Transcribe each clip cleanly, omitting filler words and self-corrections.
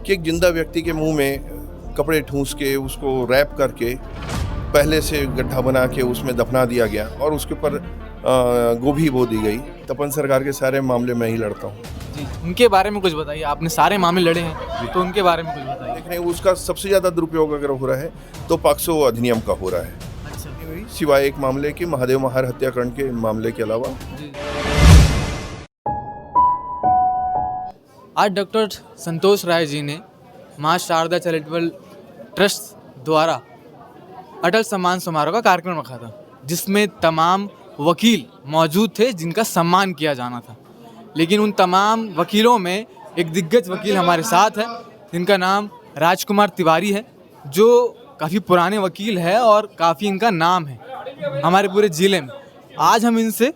कि एक जिंदा व्यक्ति के मुंह में कपड़े ठूंस के उसको रैप करके पहले से गड्ढा बना के उसमें दफना दिया गया और उसके ऊपर गोभी बो दी गई। तपन सरकार के सारे मामले मैं ही लड़ता हूँ। जी, उनके बारे में कुछ बताइए। आपने सारे मामले लड़े हैं तो उनके बारे में कुछ बताइए। देख रहे हैं उसका सबसे ज़्यादा दुरुपयोग अगर हो रहा है तो पॉक्सो अधिनियम का हो रहा है, अच्छा सिवाय एक मामले के महादेव महार हत्याकांड के मामले के अलावा। जी। आज डॉक्टर संतोष राय जी ने माँ शारदा चैरिटेबल ट्रस्ट द्वारा अटल सम्मान समारोह का कार्यक्रम रखा था, जिसमें तमाम वकील मौजूद थे जिनका सम्मान किया जाना था। लेकिन उन तमाम वकीलों में एक दिग्गज वकील हमारे साथ है जिनका नाम राजकुमार तिवारी है, जो काफ़ी पुराने वकील है और काफ़ी इनका नाम है हमारे पूरे ज़िले में। आज हम इनसे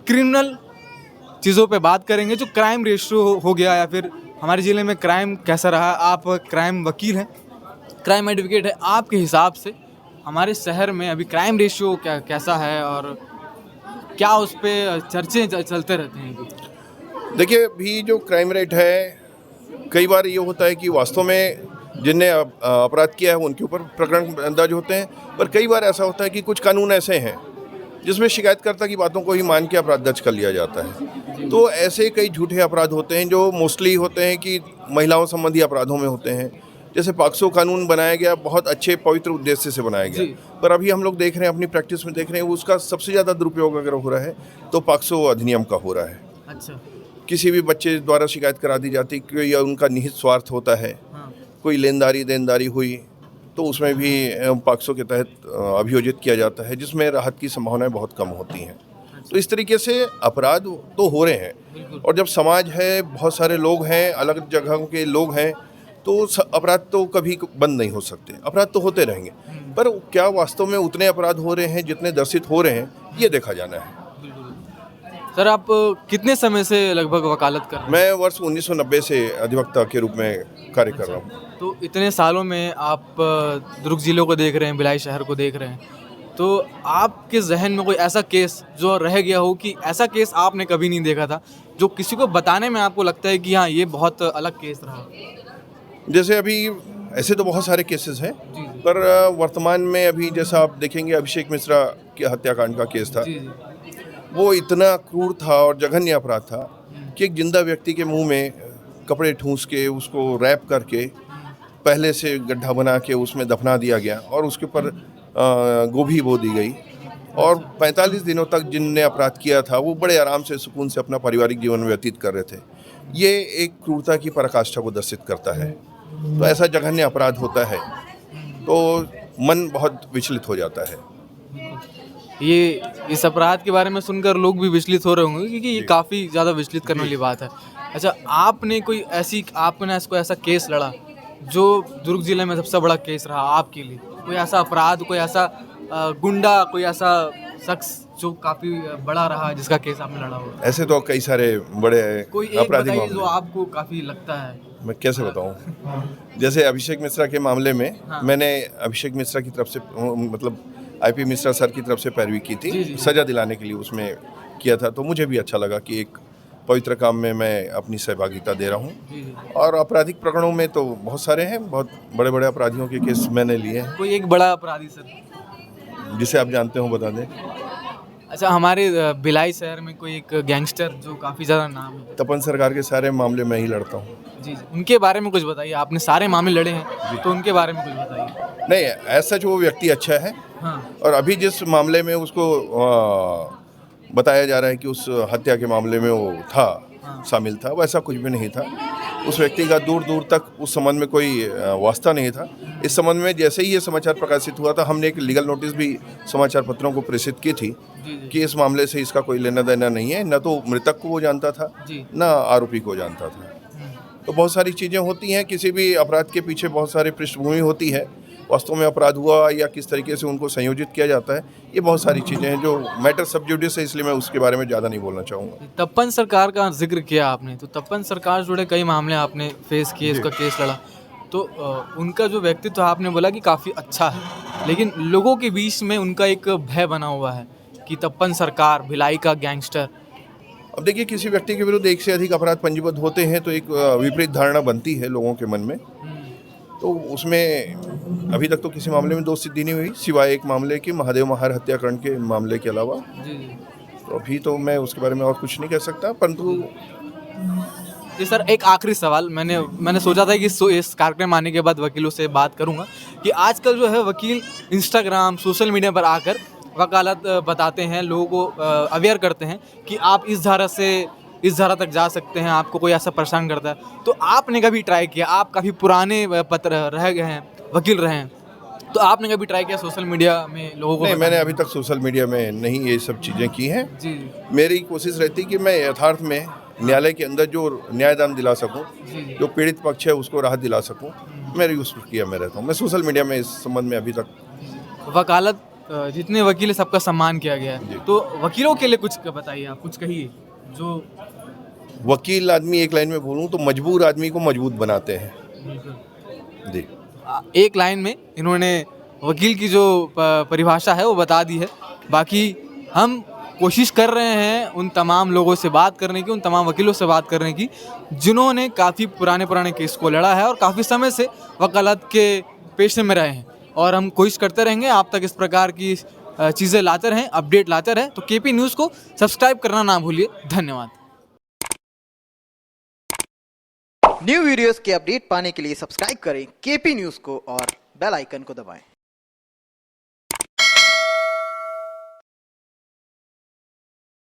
क्रिमिनल चीज़ों पे बात करेंगे, जो क्राइम रेशियो हो गया या फिर हमारे ज़िले में क्राइम कैसा रहा। आप क्राइम वकील हैं, क्राइम एडवोकेट है, आपके हिसाब से हमारे शहर में अभी क्राइम रेशियो कैसा है और क्या उस पर चर्चे चलते रहते हैं? देखिए, अभी जो क्राइम रेट है, कई बार ये होता है कि वास्तव में जिनने अपराध किया है उनके ऊपर प्रकरण दर्ज होते हैं, पर कई बार ऐसा होता है कि कुछ कानून ऐसे हैं जिसमें शिकायतकर्ता की बातों को ही मान के अपराध दर्ज कर लिया जाता है। तो ऐसे कई झूठे अपराध होते हैं जो मोस्टली होते हैं कि महिलाओं संबंधी अपराधों में होते हैं। जैसे पॉक्सो कानून बनाया गया, बहुत अच्छे पवित्र उद्देश्य से बनाया गया, पर अभी हम लोग देख रहे हैं, अपनी प्रैक्टिस में देख रहे हैं, उसका सबसे ज़्यादा दुरुपयोग अगर हो रहा है तो पॉक्सो अधिनियम का हो रहा है। अच्छा, किसी भी बच्चे द्वारा शिकायत करा दी जाती, कोई उनका निहित स्वार्थ होता है, हाँ, कोई लेनदारी देनदारी हुई तो उसमें भी पॉक्सो के तहत अभियोजित किया जाता है, जिसमें राहत की संभावनाएं बहुत कम होती हैं। तो इस तरीके से अपराध तो हो रहे हैं, और जब समाज है, बहुत सारे लोग हैं, अलग जगहों के लोग हैं, तो अपराध तो कभी बंद नहीं हो सकते, अपराध तो होते रहेंगे। पर क्या वास्तव में उतने अपराध हो रहे हैं जितने दर्शित हो रहे हैं, ये देखा जाना है। सर आप कितने समय से लगभग वकालत कर रहे हैं? मैं वर्ष 1990 से अधिवक्ता के रूप में कार्य कर रहा हूँ। तो इतने सालों में आप दुर्ग जिलों को देख रहे हैं, भिलाई शहर को देख रहे हैं, तो आपके जहन में कोई ऐसा केस जो रह गया हो कि ऐसा केस आपने कभी नहीं देखा था, जो किसी को बताने में आपको लगता है कि हाँ ये बहुत अलग केस रहा? जैसे अभी ऐसे तो बहुत सारे केसेस हैं, पर वर्तमान में अभी जैसा आप देखेंगे, अभिषेक मिश्रा के हत्याकांड का केस था। जी जी। वो इतना क्रूर था और जघन्य अपराध था कि एक जिंदा व्यक्ति के मुंह में कपड़े ठूंस के उसको रैप करके पहले से गड्ढा बना के उसमें दफना दिया गया और उसके ऊपर गोभी बो दी गई। और 45 दिनों तक जिनने अपराध किया था वो बड़े आराम से, सुकून से अपना पारिवारिक जीवन व्यतीत कर रहे थे। ये एक क्रूरता की पराकाष्ठा को दर्शित करता है। तो ऐसा जघन्य अपराध होता है तो मन बहुत विचलित हो जाता है। ये इस अपराध के बारे में सुनकर लोग भी विचलित हो रहे होंगे, क्योंकि ये काफ़ी ज़्यादा विचलित करने वाली बात है। अच्छा, आपने कोई ऐसा केस लड़ा जो दुर्ग जिले में सबसे बड़ा केस रहा आपके लिए? कोई ऐसा अपराध, कोई ऐसा गुंडा, कोई ऐसा शख्स जो काफ़ी बड़ा रहा जिसका केस आपने लड़ा हो? ऐसे तो कई सारे बड़े कोई एक अपराधी बताइए मामले, जो आपको काफ़ी लगता है। मैं कैसे बताऊं। जैसे अभिषेक मिश्रा के मामले में मैंने अभिषेक मिश्रा की तरफ से, मतलब आईपी मिश्रा सर की तरफ से पैरवी की थी, सजा दिलाने के लिए उसमें किया था। तो मुझे भी अच्छा लगा कि एक पवित्र काम में मैं अपनी सहभागिता दे रहा हूँ। और आपराधिक प्रकरणों में तो बहुत सारे हैं, बहुत बड़े बड़े अपराधियों के केस मैंने लिए हैं। कोई एक बड़ा अपराधी सर जिसे आप जानते हो बता दें। अच्छा, हमारे भिलाई शहर में कोई एक गैंगस्टर जो काफ़ी ज़्यादा नाम है? तपन सरकार के सारे मामले मैं ही लड़ता हूँ। जी जी, उनके बारे में कुछ बताइए। आपने सारे मामले लड़े हैं तो उनके बारे में कुछ बताइए। नहीं, ऐसा जो वो व्यक्ति अच्छा है, हाँ, और अभी जिस मामले में उसको बताया जा रहा है कि उस हत्या के मामले में वो था, शामिल था, वैसा कुछ भी नहीं था। उस व्यक्ति का दूर दूर तक उस संबंध में कोई वास्ता नहीं था। इस संबंध में जैसे ही ये समाचार प्रकाशित हुआ था, हमने एक लीगल नोटिस भी समाचार पत्रों को प्रेषित की थी कि इस मामले से इसका कोई लेना देना नहीं है। न तो मृतक को वो जानता था, न आरोपी को जानता था। तो बहुत सारी चीज़ें होती हैं, किसी भी अपराध के पीछे बहुत सारी पृष्ठभूमि होती है। वास्तव में अपराध हुआ या किस तरीके से उनको संयोजित किया जाता है, ये बहुत सारी चीज़ें हैं जो मैटर सब जुडिस है, इसलिए मैं उसके बारे में ज़्यादा नहीं बोलना चाहूँगा। तपन सरकार का जिक्र किया आपने, तो तपन सरकार जुड़े कई मामले आपने फेस किए, उसका केस लड़ा, तो उनका जो व्यक्तित्व आपने बोला कि काफ़ी अच्छा है, लेकिन लोगों के बीच में उनका एक भय बना हुआ है कि तपन सरकार भिलाई का गैंगस्टर अब देखिए, किसी व्यक्ति के विरुद्ध एक से अधिक अपराध पंजीबद्ध होते हैं तो एक विपरीत धारणा बनती है लोगों के मन में। तो उसमें अभी तक तो किसी मामले में दोष सिद्धि नहीं हुई, सिवाय एक मामले की, महादेव महार हत्याकांड के मामले के अलावा। जी तो अभी तो मैं उसके बारे में और कुछ नहीं कह सकता, परंतु जी सर, एक आखिरी सवाल, मैंने सोचा था कि इस कार्यक्रम आने के बाद वकीलों से बात करूंगा कि आजकल जो है वकील इंस्टाग्राम सोशल मीडिया पर आकर वकालत बताते हैं, लोगों को अवेयर करते हैं कि आप इस धारा से इस धारा तक जा सकते हैं, आपको कोई ऐसा परेशान करता है। तो आपने कभी ट्राई किया, आप काफ़ी पुराने पत्र रह गए हैं, वकील रहे हैं, तो आपने कभी ट्राई किया सोशल मीडिया में लोगों को नहीं, बताने? मैंने अभी तक सोशल मीडिया में नहीं ये सब चीज़ें की हैं। जी मेरी कोशिश रहती है कि मैं यथार्थ में न्यायालय के अंदर जो न्यायदान दिला सकूं, जी जो पीड़ित पक्ष है उसको राहत दिला सकूं, मेरी उस प्रक्रिया में रहता हूं। मैं सोशल मीडिया में इस संबंध में अभी तक वकालत जितने वकील हैं सबका सम्मान किया गया जी। है, तो वकीलों के लिए कुछ बताइए, आप कुछ कहिए जो वकील आदमी, एक लाइन में बोलूं तो मजबूर आदमी को मजबूत बनाते हैं। जी। एक लाइन में इन्होंने वकील की जो परिभाषा है वो बता दी है। बाकी हम कोशिश कर रहे हैं उन तमाम लोगों से बात करने की, उन तमाम वकीलों से बात करने की जिन्होंने काफ़ी पुराने केस को लड़ा है और काफ़ी समय से वकालत के पेशे में रहे हैं, और हम कोशिश करते रहेंगे आप तक इस प्रकार की चीज़ें लाते रहें, अपडेट लाते रहें। तो केपी न्यूज़ को सब्सक्राइब करना ना भूलिए। धन्यवाद। न्यू वीडियोस के अपडेट पाने के लिए सब्सक्राइब करें केपी न्यूज़ को और बेल आइकन को दबाएं।